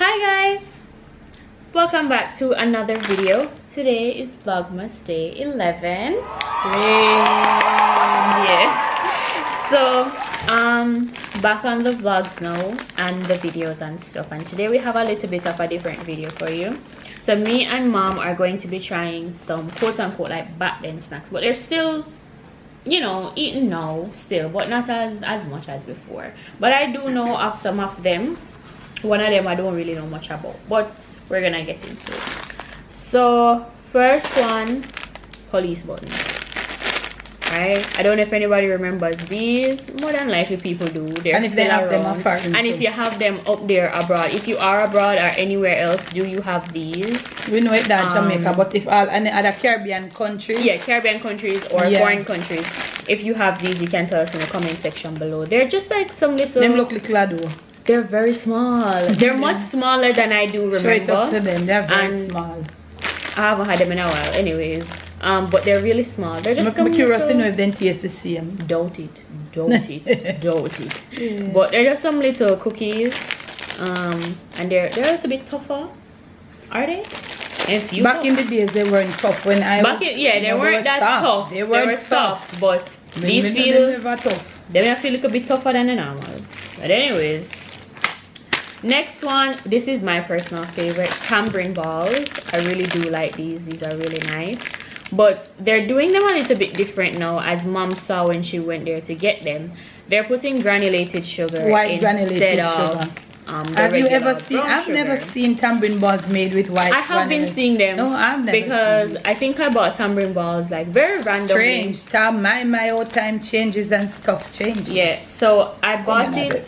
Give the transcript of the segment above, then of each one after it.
Hi guys, welcome back to another video. Today is Vlogmas day 11. Yeah. So back on the vlogs now and the videos and stuff, and today we have a little bit of a different video for you. So me and mom are going to be trying some quote-unquote like back then snacks, but they're still, you know, eating now still, but not as much as before. But I do know of some of them. One of them I don't really know much about, but we're gonna get into it. So first one, police buttons. Right, I don't know if anybody remembers these. More than likely people do. They're and if still they have around. them And if you have them up there abroad, if you are abroad or anywhere else, do you have these? We know it that Jamaica, but if all any other Caribbean countries, yeah, Caribbean countries or foreign countries, if you have these, you can tell us in the comment section below. They're just like some little, them look like Lado. They're very small. They're much smaller than I do remember. Straight up to them, they're very small. I haven't had them in a while anyways. But they're really small. They're just I'm curious to know if they taste the same. Doubt it. Doubt it. Doubt it. Yeah. But they're just some little cookies. And they're just a bit tougher. Are they? Back in the days they weren't tough when I was, they weren't that tough. They were soft, but these feel tough. They may feel a little bit tougher than the normal. But anyways, next one, this is my personal favorite, Tambin Balls. I really do like these. These are really nice. But they're doing them a little bit different now, as mom saw when she went there to get them. They're putting granulated sugar instead of have you ever seen? I've never seen Tambin Balls made with white. I have been seeing them. No, I've never because seen I think I bought Tambin Balls like very randomly. Strange. My old time changes and stuff changes. Yeah, so I bought it.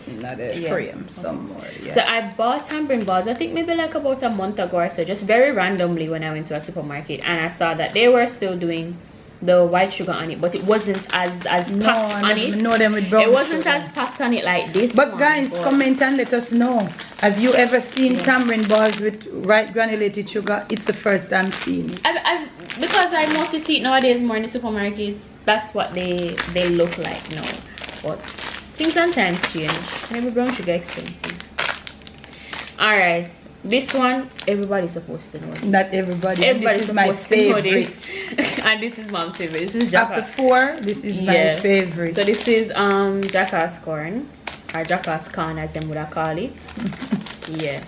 Frame some more. Yeah. So I bought Tambin Balls, I think maybe like about a month ago or so, just very randomly when I went to a supermarket, and I saw that they were still doing the white sugar on it, but it wasn't as packed on it. No, them with brown it wasn't sugar. as packed on it like this. But guys, comment and let us know. Have you ever seen Tamarin Balls with white granulated sugar? It's the first time seeing it. Because I mostly see it nowadays more in the supermarkets. That's what they look like now. But things sometimes change. Maybe brown sugar expensive. Alright, this one everybody's supposed to know this. Not everybody. Everybody's this is my favorite. And this is my favorite. This is Jackass. After 4, this is my favorite. So this is Jackass corn, or Jackass corn as them would call it. Yeah.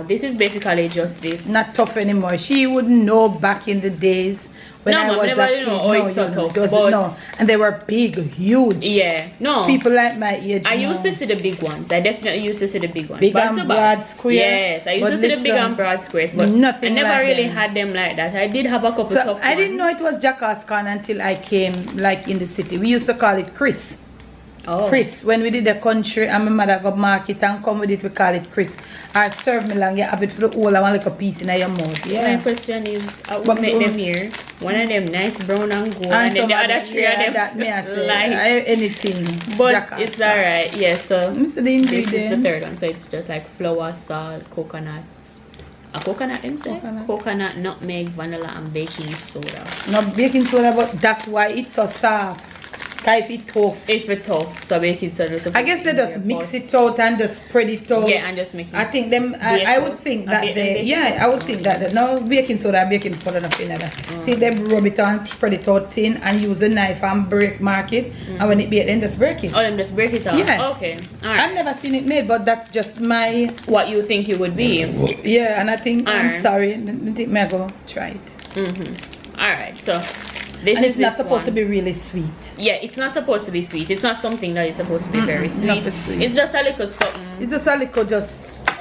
This is basically just this. Not tough anymore. She wouldn't know back in the days when I was a kid. It's so tough. No, and they were big, huge. Yeah, no. People like my age. I used to see the big ones. I definitely used to see the big ones. Big and broad square. Yes, I used to see the big and broad squares, but nothing I never like really them. had them like that. I did have a couple tough ones. I didn't know it was Jackass corn until I came like in the city. We used to call it Chris. Oh. Chris, when we did the country and my mother got market and come with it, we call it Chris. I serve me long, you have it for the whole, I want like a piece in your mouth. Yeah. My question is, what make them here? One of them nice brown and gold, and then the other three of them light. Anything. But Jackass it's alright, yeah, so this is the third third one. So it's just like flour, salt, coconut. A coconut, them say? Coconut, nutmeg, vanilla, and baking soda. Not baking soda, but that's why it's so soft. Type it tough. It's tough, so baking soda. I guess they just mix it out and just spread it out. Yeah, and just make it. I think them. I would think that they. Yeah, I would think that. No baking soda, baking powder, nothing like that. I think they rub it on, spread it out thin, and use a knife and mark it. And when it bake, then just break it. Oh, then just break it off. Yeah. Okay. All right. I've never seen it made, but that's just my. What you think it would be? Yeah, and I think I'm sorry. I think may go try it. All right, so. It's not supposed to be really sweet. Yeah, it's not supposed to be sweet. It's not something that is supposed to be very sweet. Sweet. It's just a little something. It's just a little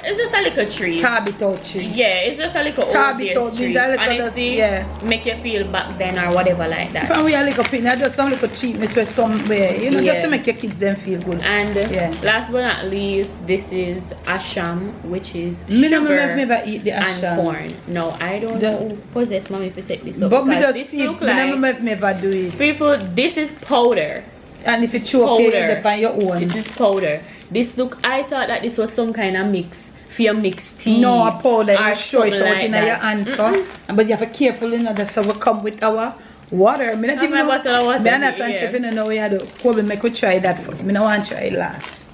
It's just a little treat. Tabito treat. Yeah, it's just a little Tabito treat. Honestly, make you feel back then or whatever like that. If we are like a pin, just some little cheapness with somewhere, you know, just to make your kids them feel good. And last but not least, this is asham, which is sugar never eat the asham. And corn. No, I don't know. Possess mommy if you take this up. But me just this see, look like, never do it. people, this is powder. And if it's okay, it's on your own. This is powder. This look, I thought that this was some kind of mix. For your mixed tea. No, a powder. You show it out like in your answer. But you have to be careful, you know, that's how we come with our water. I not even know. I understand if you don't know we had to make we try that first. I don't want to try it last.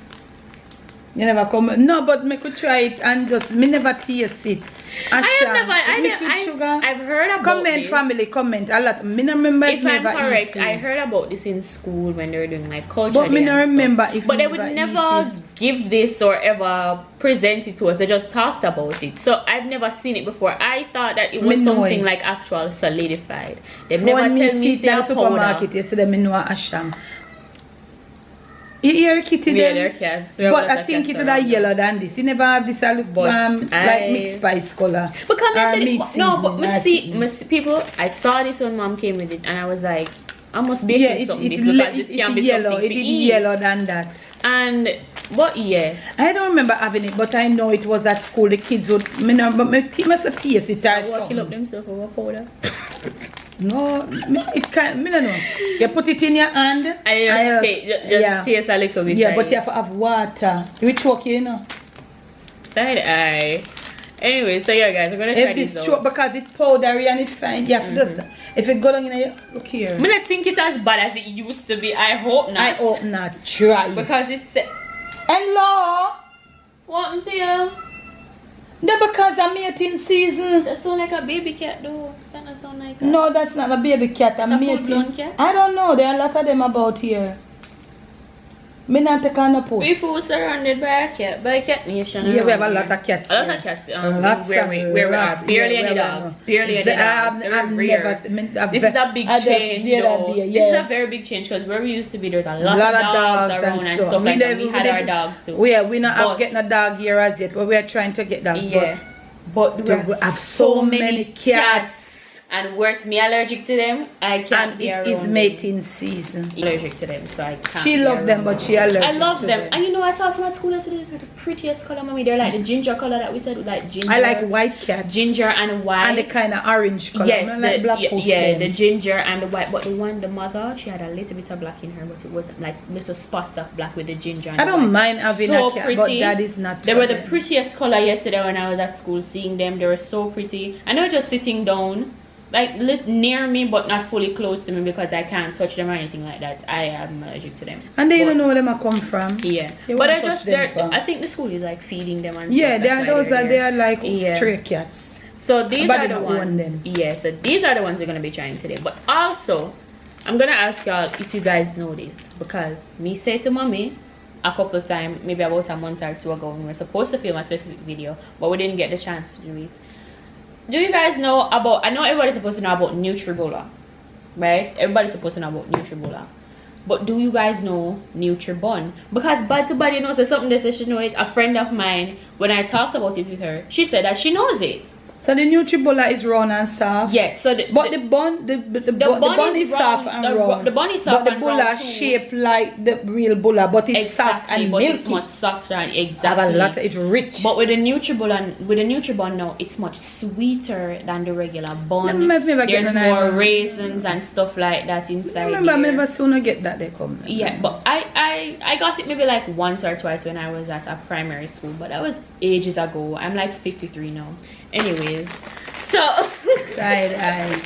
You never come. No, but me could try it and just me never taste it. I've heard about comment this. Family, comment a lot. Me no remember if never I'm correct, eating. I heard about this in school when they were doing like culture. But me no remember if. But they would never give this or ever present it to us. They just talked about it. So I've never seen it before. I thought that it was something like actual solidified. They've never tell me it's a supermarket yesterday. Me know asham. You hear kitty yeah, they're cats. But I think it would have yellow than this. You never have this look like mixed spice color. Because I see people. I saw this when mom came with it, and I was like, I must be something because this can be yellow. something to eat. Yellow than that. And but yeah, I don't remember having it, but I know it was at school. The kids would. But my team must have taste it. So kill up themselves over powder. No, it can't. Me no know. You put it in your hand. I just taste a little bit. Yeah, but you have to have water. You choke, you know. Side eye. Anyway, so yeah, guys, we're gonna try this out. Because it's powdery and it's fine. You have to just. If it go down in your look here. I don't think it's as bad as it used to be. I hope not. I hope not. Try. Because it's. Hello. What happened to you? No, because I'm mating season. That sounds like a baby cat, though. That doesn't sound like. No, that's not a baby cat. I'm mating. Cat? I don't know. There are a lot of them about here. Me not take on a post. People surrounded by a cat nation. Yeah, we have a lot of cats. A lot of cats. Where we are. Barely any dogs. Barely any dogs. Very rare. This is a big change, though. This is a very big change because where we used to be, there's a lot of dogs around and stuff like that. We had our dogs too. We're not getting a dog here as yet, but we are trying to get dogs. Yeah. But we have so many cats. And worse, me allergic to them. I can't be around them. It is mating season. Allergic to them, so I can't. She loves them, but she allergic. I love them. And you know, I saw some at school yesterday. They're the prettiest color, mommy. They're like the ginger color that we said, like ginger. I like white cats. Ginger and white. And the kind of orange color. Yes, like black the ginger and the white. But the mother, she had a little bit of black in her, but it was like little spots of black with the ginger. And I don't mind having a cat, pretty. but that is not. They were the prettiest color yesterday when I was at school seeing them. They were so pretty. And they were just sitting down. Like near me but not fully close to me because I can't touch them or anything like that. I am allergic to them. And they don't know where they come from. Yeah. But I think the school is like feeding them and yeah, stuff. they are like stray cats. So these are the ones. Yeah, so these are the ones we're gonna be trying today. But also I'm gonna ask y'all if you guys know this because me say to mommy a couple of times, maybe about a month or two ago when we were supposed to film a specific video, but we didn't get the chance to do it. Do you guys know about, I know everybody's supposed to know about Nutribola, right? Everybody's supposed to know about Nutribola. But do you guys know Nutribun? Because bad to body knows there's something that says she know it. A friend of mine, when I talked about it with her, she said that she knows it. So the Nutribola is round and soft. Yes. So the bun is soft and round. The bun is soft and round. But the bulla shaped like the real bulla, but it's soft and milky. It's much softer and exactly. Have a lot. It's rich. But with the Nutribun now, it's much sweeter than the regular bun. There's more raisins and stuff like that inside. I never sooner get that they come. Yeah, but I got it maybe like once or twice when I was at a primary school, but that was ages ago. I'm like 53 now. Anyways, so side eye.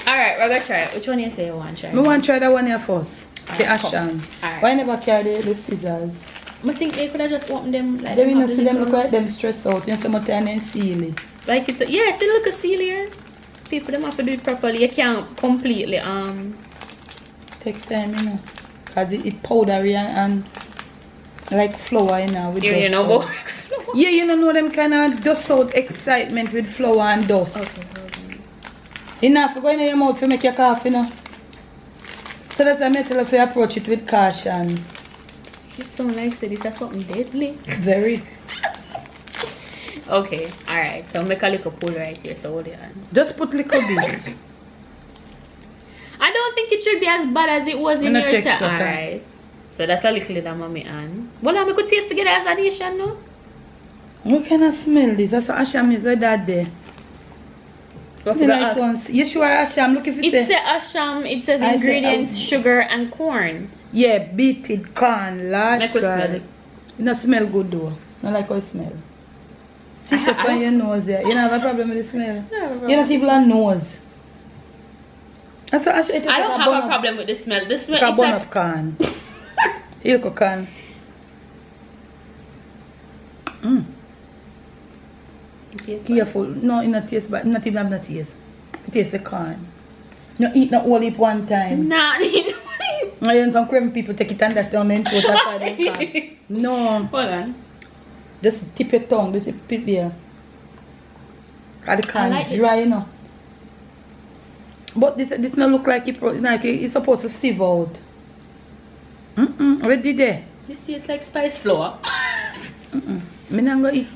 Alright, we're gonna try it. Which one you say you want to try? I want to try that one here first. Right, the Asham. Right. Why never carry the scissors? I think they could have just opened them like they will not see them look like them stressed out. You know, sometimes and sealy. Like it, yeah, still look a sealier. People them have to do it properly. You can't completely takes time, you know. Cause it powdery and like flour, you know, with you know. Yeah, you don't know them kind of dust out excitement with flour and dust. Okay, enough to go in your mouth to make your coffee, you know. So that's why I tell you to approach it with caution. It's so nice that it's something deadly. Very. Okay, alright. So make a little pull right here. So hold it on. Just put little bit. I don't think it should be as bad as it was in your time. So alright. So that's a little that mommy on. Well, I could taste together as a nation, no? How can I smell this? That's what Asham is with that there. Nice ones. You sure Asham? Look if it says Asham. It says ingredients, sugar and corn. Yeah, beaten corn, large. Make us smell it. It don't smell good though. Not like how it smell. Tip up on your nose there. You don't have a problem with the smell. You're not even a nose. I don't have a problem with the smell. The smell is like corn. Ilko corn. Careful. No, it not taste, but not even have no taste. It tastes the corn. You eat not all it one time. Nah, I know some Caribbean people take it and dash down their throat. That's why they can't. No. Hold on. Just tip your tongue. Just tip it there. Cause the corn like dry, you know. But this not look like it's supposed to sieve out. What did they? This tastes like spice flour. Me not gonna eat.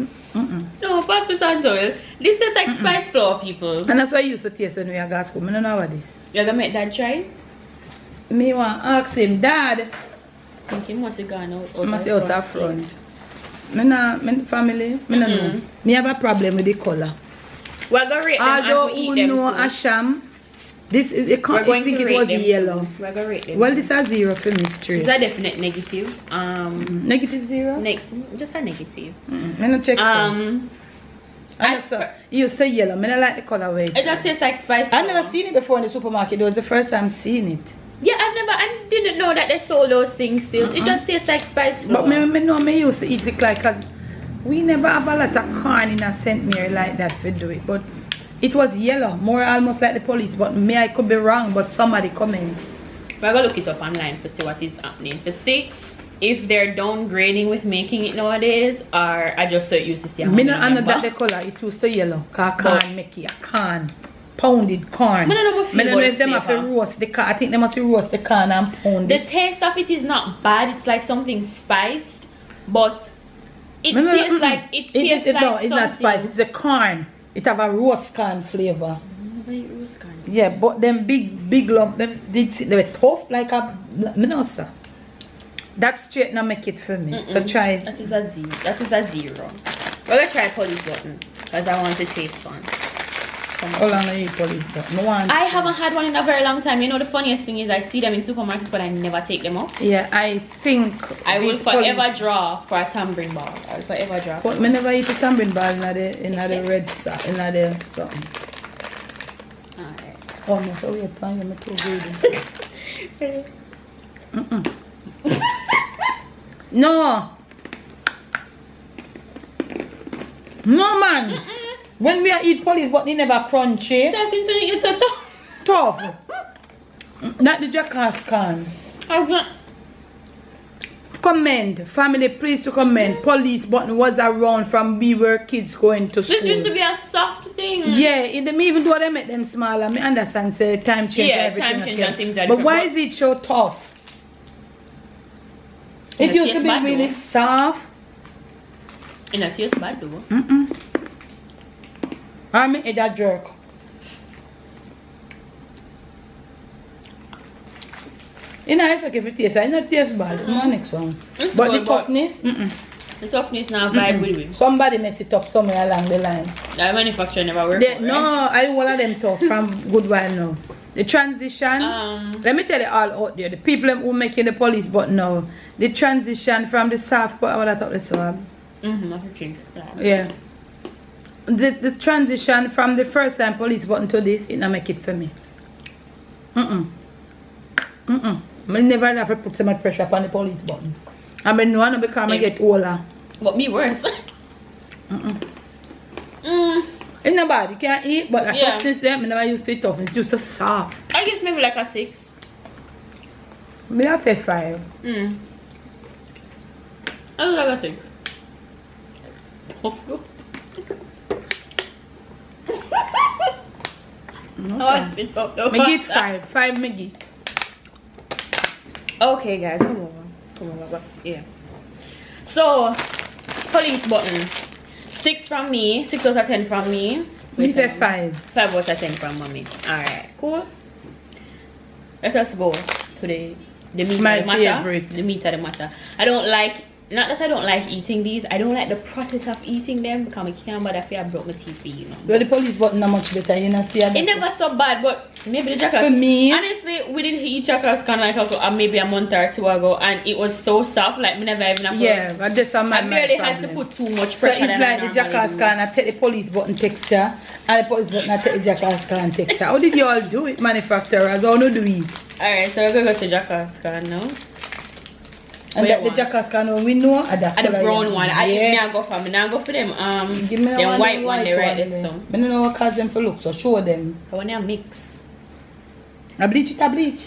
No, pass me some oil. This tastes like spice flour, people. And that's what I used to taste when we are gas school. I don't know what this. You're gonna make Dad try? Me want to ask him, Dad. I think he must have gone out. He must have out of front. Me family, me no know. Me have a problem with the color. We're gonna rate them although as we eat them too. Asham, this is it can't think it was yellow. We're gonna rate them. Well, this is 0 for me straight. It's a definite negative. Negative 0? Just a negative. Me no check you say yellow. Me not like the color way. It just tastes like spice. I've never seen it before in the supermarket. It was the first time seeing it. Yeah, I didn't know that they sold those things still. It just tastes like spice. But me know me used to eat it like, cause we never have a lot of corn in a St. Mary like that for do it. But it was yellow, more almost like the police. But me, I could be wrong, but somebody come in. We're gonna look it up online to see what is happening. To see if they're downgrading with making it nowadays, or I just so it used to see. Me not know that the color, it used to yellow. Cause corn make it a corn. Pounded corn. I don't know if they must roast the corn. I think they must roast the corn and pound it. The taste of it is not bad. It's like something spiced, but it tastes like no, it's not spiced. It's the corn. It have a roast corn flavor. Roast corn. Yeah, but them big lump, they were tough like a minosa. That straight not make it for me. So try it. That is a 0. That is a 0. We're gonna try police button because I want to taste one. How long are you police button? I haven't had one in a very long time. You know, the funniest thing is I see them in supermarkets, but I never take them up. Yeah, I think I will forever draw for a Tambin Ball. I will forever draw. But me never eat a Tambin Ball in the red sauce, in the something. Alright. Oh no, so we're trying to make it good. No. No man. When we eat police, but they never crunchy. So since it's a tough. Not the jackass can. Commend. Family, please to commend. Police button was around from we were kids going to school. This used to be a soft thing. Yeah, even though they make them smaller, I understand say time change everything. Time change and things are but why is it so tough? It used to be really soft. And it tastes bad though. I make it a jerk. You know, I expect if it tastes, I not taste bad. My next one. It's but good, the toughness, the toughness now vibe with it. Somebody mess it up somewhere along the line. The manufacturer never worked. No, I one of them tough from good while now. The transition, let me tell you all out there, the people who making the police button now, the transition from the soft part, what I thought they saw. Yeah. The transition from the first time police button to this, it not make it for me. I never have to put so much pressure upon the police button. I mean, no one because I get older. But me worse. It's not bad, you can't eat, but the toughness there, I never used to eat tough, it's just a soft. I guess maybe like a 6. Maybe I say 5. I do like a 6. Hopefully. Me get 5. 5 me get. Okay guys, come over. Yeah. So, police button. 6 from me. 6 out of 10 from me. We say 5. 5 out of 10 from mommy. Alright, cool. Let us go to the meat of the matter. The meat of the matter. I don't like, not that I don't like eating these, I don't like the process of eating them because I can't, but I feel I broke my teeth for you know. Well, the police button not much better, you know. See, it never so bad, but maybe the jacket. For me, honestly, we didn't eat jackets kind of like maybe a month or 2 ago, and it was so soft, like me never even. Yeah, but just a I barely had to put too much pressure. So it's like the jackets can I take the police button texture, and the police button I take the jackets can texture. How did you all do it, manufacturers? How do it? Alright, so we're gonna go to jackets can now. And that the jackass can we know at that. At the brown one. I yeah. go for me. Now go for them. Give me the white one. They right this some. I don't know what cause them for look. So show them. I want to mix. I bleach it. I bleach.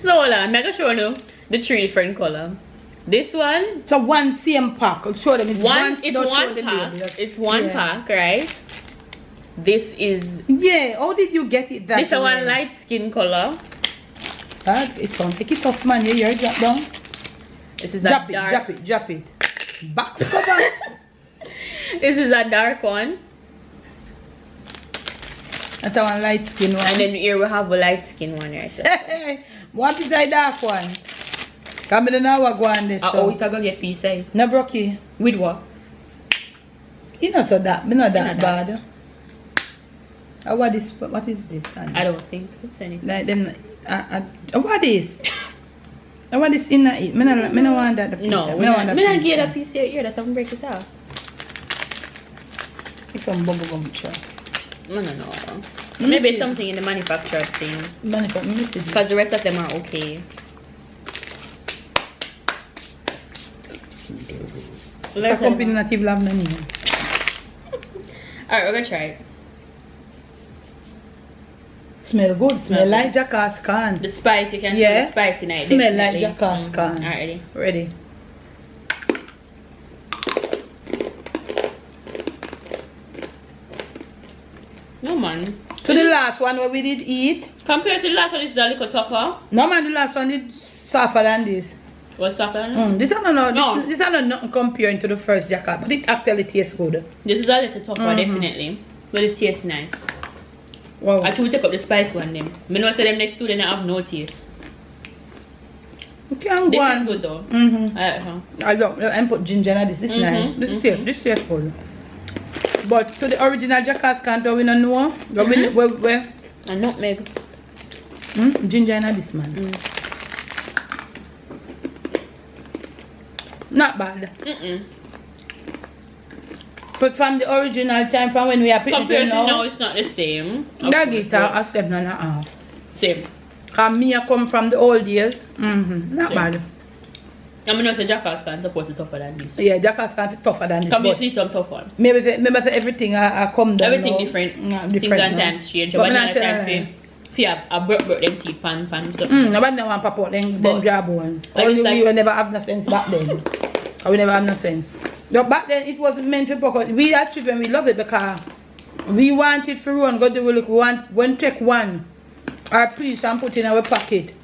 So hold on. I'm gonna show you the 3 different color. This one. So one same pack. I'll show them. It's one. It's one pack. It's one pack, right? This is. Yeah. How did you get it that? This is one light skin color. It's on. Take it off, man. You drop down. This is drop a dark. Drop it. Box cover. This is a dark one. That's one light skin one. And then here we have a light skin one right. Hey, what is that dark one? Come in now, go on this. Oh, we can go get piece. No brocky. With what? You know so that. Me not that bad. What is this? Honey? I don't think it's anything. Like them. What is? I want this in it. Me no want that. No, me not get a piece here. That's how we break it off. It's some bubble gum try. No. Maybe something in the manufactured thing. Because the rest of them are okay. It's a company native love money. Alright, we're gonna try it. Smell good. Smell like jackass can. The spice, you can smell the spice in it. Smell like jackass can. Alright, ready. No man. So the last one where we did eat. Compared to the last one, this is a little tougher. No man, the last one is softer than this. What's softer than this? This is not nothing comparing to the first jackass, but it actually tastes good. This is a little tougher, definitely. But it tastes nice. Wow. I should take up the spice one them. I know say them next two they have no taste. Okay, I'm this going. is good though. I love. I put ginger in this. This is nice. This is tasty. But to the original jackass can't we not know. Where? And nutmeg. Ginger in this man. Not bad. But from the original time, from when we are picking compared it to now, it's not the same. That guitar a 7.5. Same. Cause me I come from the old years. Not bad. I mean, the jackass can supposed to be tougher than this. Yeah, jackass can be tougher than this. Come you see some tough one. Maybe for everything I come down. Everything now. different. Different. Things and times change. But another time if you have a broke them teeth pan. Nobody never want pop out then grab one. Only we never have no sense back then. We never have no sense. But back then it wasn't meant for pocket. We as children we love it because we want it for one. Go to look. We want when take one or please and put in our pocket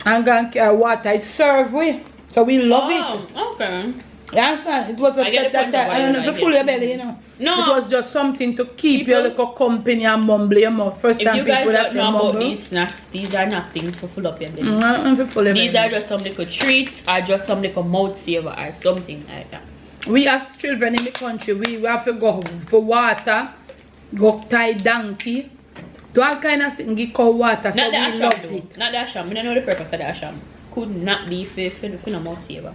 and go and carry water. It serve we. So we love it. Okay. Yeah, it was a I don't know if you full your belly, you know. No. It was just something to keep your little company and mumble your mouth. First time if you guys don't know about these snacks, these are not things to full up your belly. These are just some little treat or just some little mouth saver or something like that. We as children in the country, we have to go for water, go tie donkey, do all kind of things, give cow water. So not we love it. Not the asham. I don't know the purpose of the asham. Could not be for no mouth saver.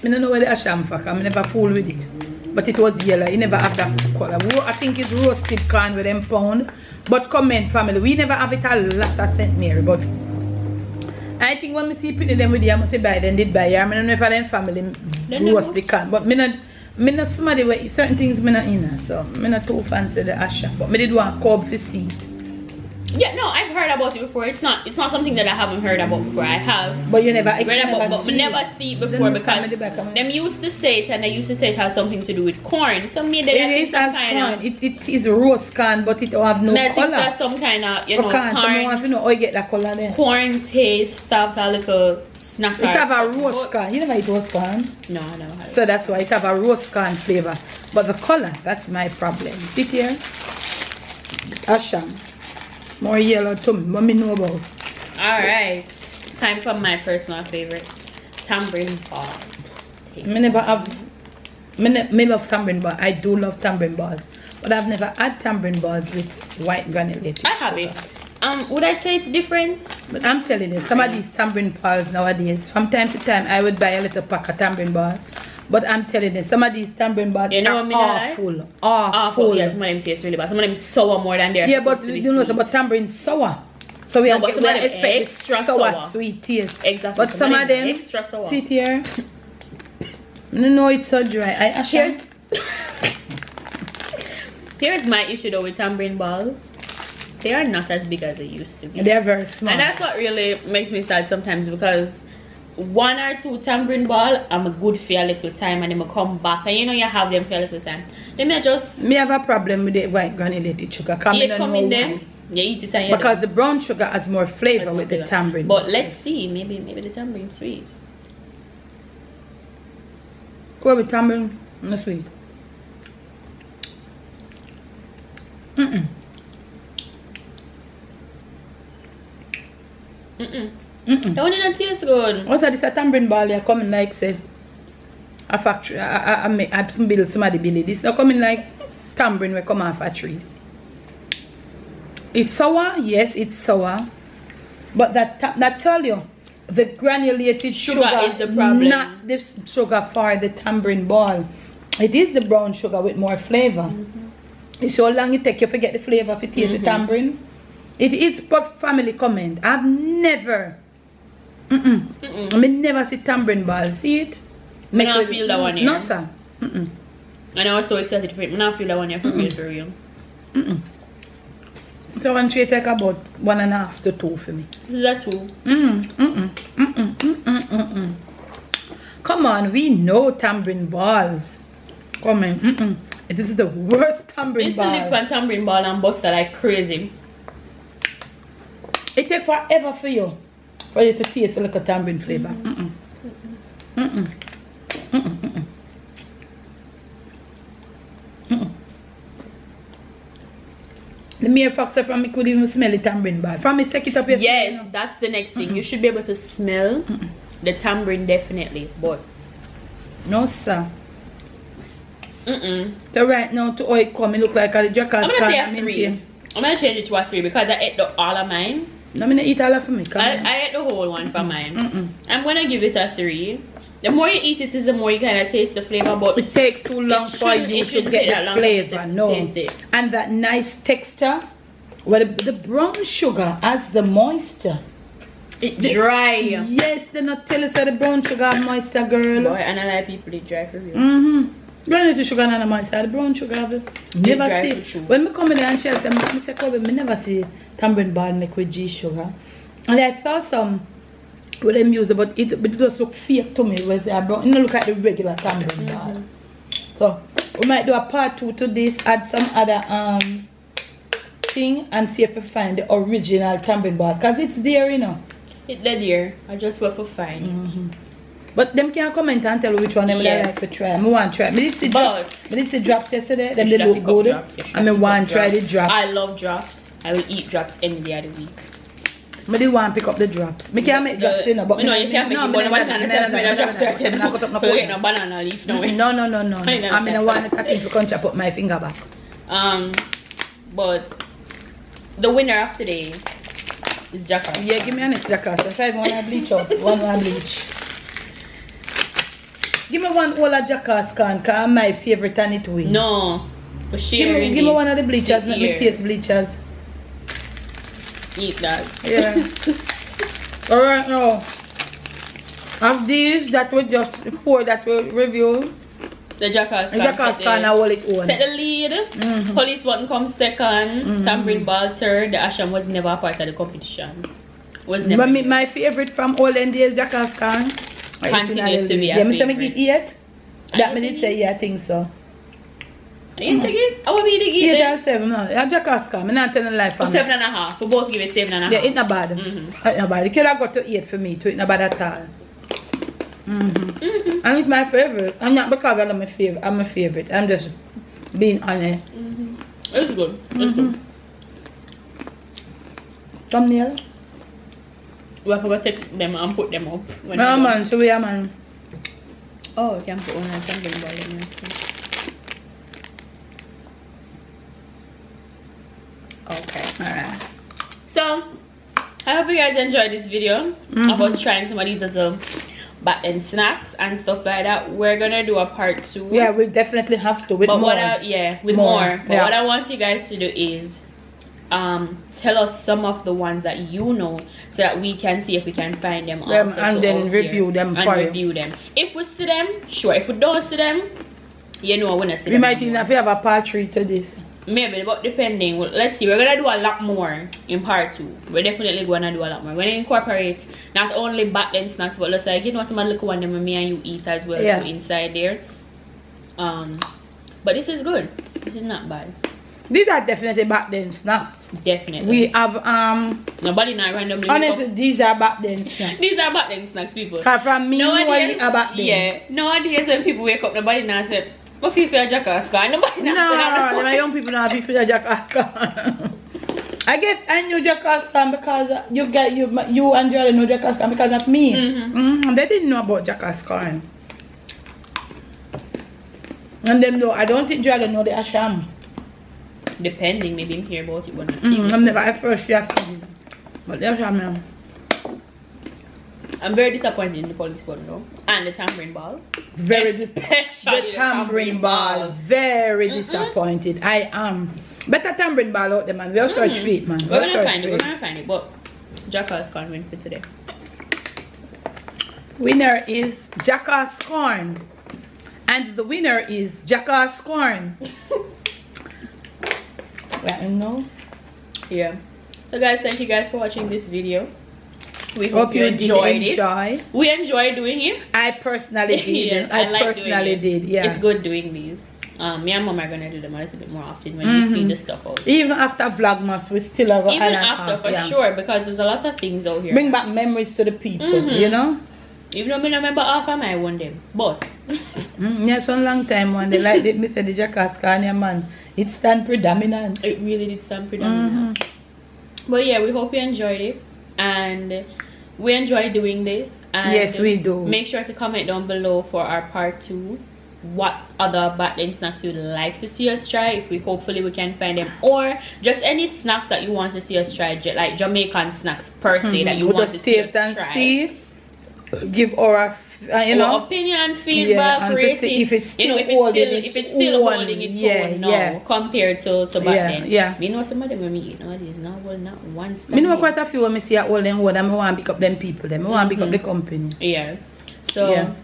I don't know where the asham for, I never fool with it. But it was yellow, you never have that color. I think it's roasted corn with them pound. But comment family, we never have it a lot of St. Mary. But I think when we see people them with you, I must say buy them, did buy you. I don't know if them family roast the corn. But I not somebody where certain things I not in. So I not too fancy the asham. But I did want cob for seed. Yeah, no, I've heard about it before. It's not something that I haven't heard about before. I have. But you never read about, but we never see it before because them used to say it, and they used to say it has something to do with corn. So me, it has corn. It is roast corn, but it don't have no color. That's some kind of corn. Someone want to know how you get that color there. Corn taste, stuff, a little snack. It have a roast corn. You never eat roast corn? No, I never had. So that's why it have a roast corn flavor. But the color, that's my problem. Sit here. Asham. More yellow to me, what me know about. Alright. Time for my personal favorite. Tambin Balls. Me never have me love Tambin Balls. I do love Tambin Balls. But I've never had Tambin Balls with white granulated I have it. Would I say it's different? But I'm telling you, some of these Tambin Balls nowadays, from time to time I would buy a little pack of Tambin Balls. But I'm telling you, some of these Tambin Balls are awful. Awful. Yeah, some of them taste really bad. Some of them sour more than they're but you know, but Tambin sour. So we No, are but some of them expect extra sour, sour. sweet taste. Exactly. But some of them, extra sour. sit here. No, it's so dry. Here's my issue though with Tambin Balls. They are not as big as they used to be. They are very small. And that's what really makes me sad sometimes, because 1 or 2 Tambin Ball, I'm a good for a little time and then I come back. And you know you have them for a little time. Then I just... Me have a problem with the white granulated sugar. Come in there. You eat it and because the brown sugar has more flavor with the tamarind. But let's see, maybe the tamarind sweet. Go with tamarind, not sweet. That one didn't taste good. Also, this a tamarind ball here coming like say a factory. I build somebody build it. This not coming like tamarind we come off a tree. It's sour, yes, it's sour. But that tell you, the granulated sugar is the problem. Not the sugar for the tamarind ball. It is the brown sugar with more flavor. You see how long it take you to get the flavor if you taste the tamarind? It is but family comment. I've never I mean never see tamarind ball. See it? I don't feel that one here. No sir. And I was so excited for it. I don't feel that one here for real. So one tray take about 1.5 to 2 for me. This is a 2. Come on, we know tamarind balls. Come on. This is the worst tamarind ball. It's the tamarind ball and buster like crazy. It takes forever for you to taste a little tamarind flavor. The mere fox from me could even smell the tamarind ball. From me stick it up your yes, that's the next thing. You should be able to smell the tamarind definitely, but no sir. So right now to oil come it look like a jackass. I'm gonna say a 3. I'm gonna change it to a 3 because I ate all of mine. No, I'm gonna eat all of me. I ate the whole one for mine. I'm gonna give it a 3. The more you eat it, is the more you kind of taste the flavor, but it takes too long for you to get the flavor. No, taste it. And that nice texture. Well, the brown sugar has the moisture. It's dry. Yes, they not tell us that the brown sugar have moisture, girl. Boy, and I like people it dry for real. Granulated sugar and the moisture, the brown sugar have it. Never see. When I come in there and she said, Mr. Kobe, I never see tamarind ball make with G sugar. And I saw some with them use it, but it just look fake to me. It was brown. You know, look at the regular tamarind ball. So we might do a part 2 to this, add some other thing and see if we find the original tamarind ball. Because it's there, you know. It's there. I just want to find it. But them can comment and tell which one them I like to try. I want to try. I did see drops yesterday. Then they look good. I want to try the drops. I love drops. I will eat drops any day of the week. I didn't want to pick up the drops. I can't make drops, you know. But no, you can't make it. But one time I made drops right here. I get no banana leaf. No. I mean, I want to cut in for chop up my finger back. But the winner of today is Jackass. Yeah, give me an extra Jackass. I try one bleach out. One bleach. Give me one whole Jackass can, because I'm my favorite and it win. No. But give me one of the bleachers, let me taste bleachers. Eat that. Yeah. Alright now. Of these that were just 4 that we reviewed. The Jackass can. The Jackass can now hold it on. Set the lead. Police button comes second. Tambin Ball third. The Asham was never a part of the competition. Was never. But my favorite from all in days Jackass can. Continues to be a favorite. favorite. Give 8? That me did say yeah, I think so. I didn't take it. I will be the 8 or 7, no. Yeah, Jackass can. I'm not telling life for 7.5. We both give it 7.5. Yeah, it's not bad. It's not bad. It could have got to 8 for me too. It's not bad at all. And it's my favorite. I'm not because I'm my favorite. I'm my favorite. I'm just being honest. It's good. It's good. Thumbnail? We have to take them and put them up. No man, so we are man. Oh, we can put one on Tambin Ball in there. Okay. Alright. So, I hope you guys enjoyed this video of us trying some of these little back end snacks and stuff like that. We're gonna do a part 2. Yeah, we definitely have to with more. With more. But what I want you guys to do is tell us some of the ones that you know, so that we can see if we can find them also and then review them and review them. If we see them, sure. If we don't see them, you know, I wanna see we them. might even have a part 3 to this. Maybe, but depending. Well, let's see. We're gonna do a lot more in part 2. We're definitely gonna do a lot more. We're gonna incorporate not only back then snacks, but let's like, you know, some little one them me and you eat as well, so inside there. But this is good. This is not bad. These are definitely back then snacks. Definitely. We have nobody not randomly. Honestly, these are back then snacks. These are back then snacks, people. Cause from me, nowadays, are back then. Yeah. Nowadays when people wake up, nobody now say, "What feel for a jackass car?" Nobody now say that. No, young people now feel for a jackass car. I guess I knew jackass car because you and Jordan know jackass car because of me. They didn't know about jackass car. And them know. I don't think Jordan know the Asham. Depending, maybe him hear about it when I see I'm never at first just but there's a I'm very disappointed in the police button though. And the Tambin Ball. Especially the Tambin Ball. Very disappointed. I am. Better Tambin Ball out there, man. We'll search for it, man. We're gonna find it. We're gonna find it. But Jackass can't win for today. Winner is Jackass Corn. And the winner is Jackass Corn. No. Yeah. So guys, thank you guys for watching this video. We hope you enjoyed it. We enjoy doing it. I personally did. Yes, I personally did. Yeah. It's good doing these. Me and mom are gonna do them a little bit more often when you see the stuff out. Even after Vlogmas, we still have even after for sure, because there's a lot of things out here. Bring back memories to the people, you know. Even though I remember half of my one them, but yes, one long time one day like Mr. the Jackass Kanye man. It stand predominant. It really did stand predominant. But yeah, we hope you enjoyed it, and we enjoy doing this. And yes, we do. Make sure to comment down below for our part 2. What other back then snacks you'd like to see us try, if we hopefully we can find them, or just any snacks that you want to see us try, like Jamaican snacks per se that you want to see us try. See, give our our opinion, feedback, and rating, see if it's still if it's still holding its own now compared to back then. Yeah. Me know some of them when me eat nowadays not one step. Me know quite a few when me see at all them and I want to pick up them people. I want to pick up the company. Yeah. So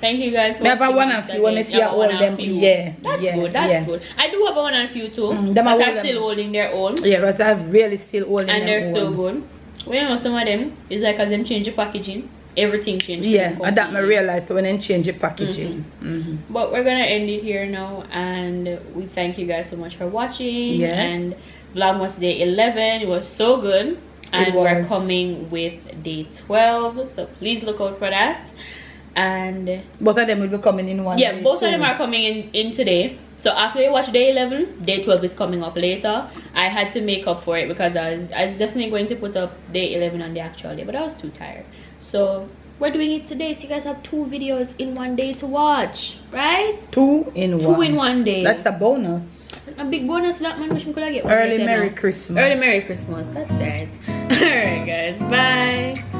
thank you guys for watching. I have a one and few when I see at all them. Yeah. That's good. That's good. I do have a one and few too. That are still holding their own. Yeah, but I'm really still holding and they're still good. Well, you know, some of them is like as them change the packaging. Everything changed. Yeah, and that I realized when I change the packaging. But we're gonna end it here now, and we thank you guys so much for watching. Yes. And Vlogmas day 11, it was so good, and we're coming with day 12, so please look out for that. And both of them will be coming in one. Yeah, both of them are coming in today. So after you watch day 11, day 12 is coming up later. I had to make up for it because I was definitely going to put up day 11 on the actual day, but I was too tired. So we're doing it today, so you guys have 2 videos in one day to watch, right? 2 in 1. 2 in 1 day. That's a bonus. A big bonus that man, which we could get. Early Merry Christmas. Early Merry Christmas. That's it. Alright guys, bye.